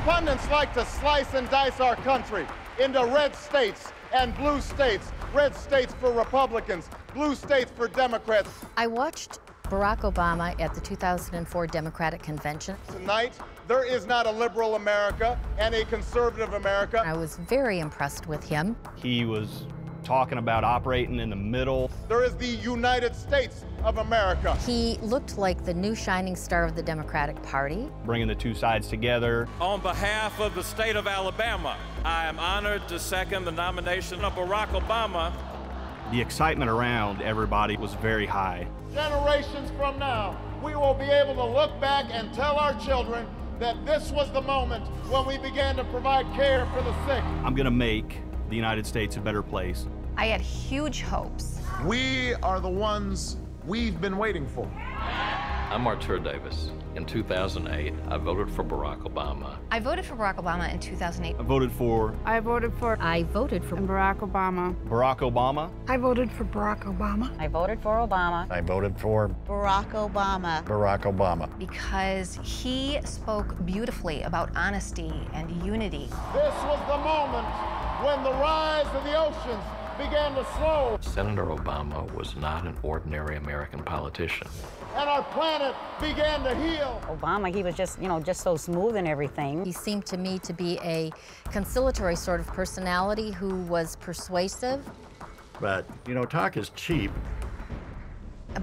Pundits like to slice and dice our country into red states and blue states. Red states for Republicans, blue states for Democrats. I watched Barack Obama at the 2004 Democratic Convention. Tonight, there is not a liberal America and a conservative America. I was very impressed with him. He was talking about operating in the middle. There is the United States of America. He looked like the new shining star of the Democratic Party. Bringing the two sides together. On behalf of the state of Alabama, I am honored to second the nomination of Barack Obama. The excitement around everybody was very high. Generations from now, we will be able to look back and tell our children that this was the moment when we began to provide care for the sick. I'm going to make the United States a better place. I had huge hopes. We are the ones we've been waiting for. I'm Artur Davis. In 2008, I voted for Barack Obama. I voted for Barack Obama in 2008. I voted for Barack Obama. Barack Obama. I voted for Barack Obama. I voted for Obama. I voted for Barack Obama. Barack Obama. Because he spoke beautifully about honesty and unity. This was the moment when the rise of the oceans began to slow. Senator Obama was not an ordinary American politician. And our planet began to heal. Obama, he was just, just so smooth and everything. He seemed to me to be a conciliatory sort of personality who was persuasive. But, talk is cheap.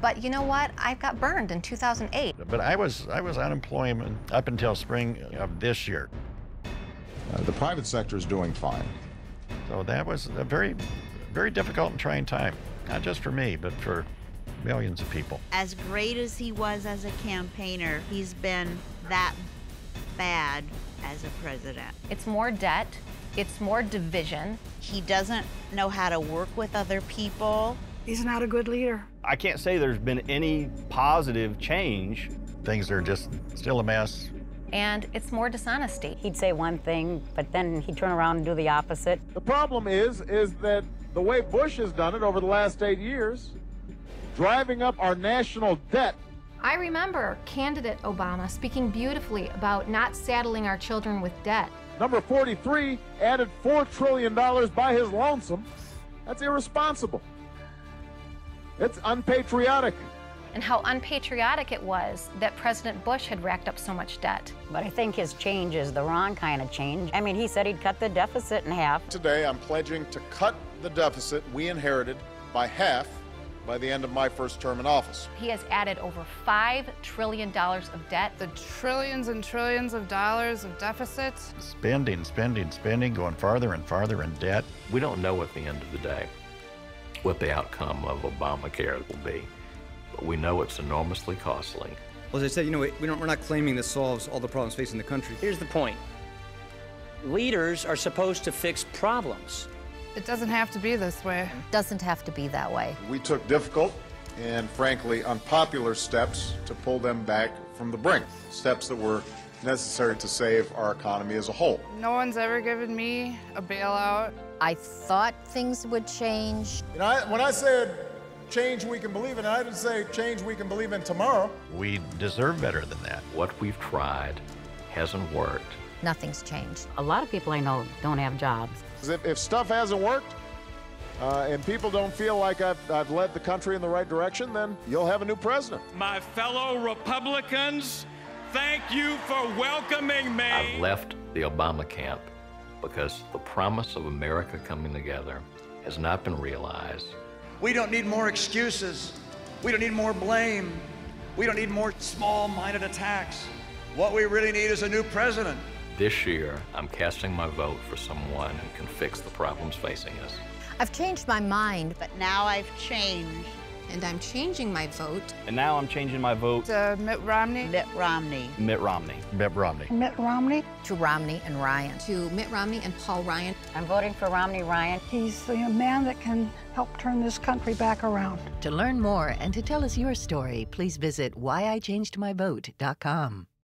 But you know what? I got burned in 2008. But I was unemployment up until spring of this year. The private sector is doing fine. So that was a very, very difficult and trying time, not just for me, but for millions of people. As great as he was as a campaigner, he's been that bad as a president. It's more debt. It's more division. He doesn't know how to work with other people. He's not a good leader. I can't say there's been any positive change. Things are just still a mess. And it's more dishonesty. He'd say one thing, but then he'd turn around and do the opposite. The problem is that the way Bush has done it over the last 8 years, driving up our national debt. I remember candidate Obama speaking beautifully about not saddling our children with debt. Number 43 added $4 trillion by his lonesome. That's irresponsible. It's unpatriotic. And how unpatriotic it was that President Bush had racked up so much debt. But I think his change is the wrong kind of change. I mean, he said he'd cut the deficit in half. Today, I'm pledging to cut the deficit we inherited by half by the end of my first term in office. He has added over $5 trillion of debt. The trillions and trillions of dollars of deficits. Spending, going farther and farther in debt. We don't know at the end of the day what the outcome of Obamacare will be, but we know it's enormously costly. Well, as I said, we're not claiming this solves all the problems facing the country. Here's the point. Leaders are supposed to fix problems. It doesn't have to be this way. It doesn't have to be that way. We took difficult and, frankly, unpopular steps to pull them back from the brink, steps that were necessary to save our economy as a whole. No one's ever given me a bailout. I thought things would change. When I said change we can believe in, I didn't say change we can believe in tomorrow. We deserve better than that. What we've tried hasn't worked. Nothing's changed. A lot of people I know don't have jobs. If stuff hasn't worked and people don't feel like I've led the country in the right direction, then you'll have a new president. My fellow Republicans, thank you for welcoming me. I've left the Obama camp because the promise of America coming together has not been realized. We don't need more excuses. We don't need more blame. We don't need more small-minded attacks. What we really need is a new president. This year, I'm casting my vote for someone who can fix the problems facing us. I've changed my mind. But now I've changed. And I'm changing my vote. And now I'm changing my vote To Mitt Romney. Mitt Romney. Mitt Romney. Mitt Romney. Mitt Romney. To Romney and Ryan. To Mitt Romney and Paul Ryan. I'm voting for Romney Ryan. He's the man that can help turn this country back around. To learn more and to tell us your story, please visit whyichangedmyvote.com.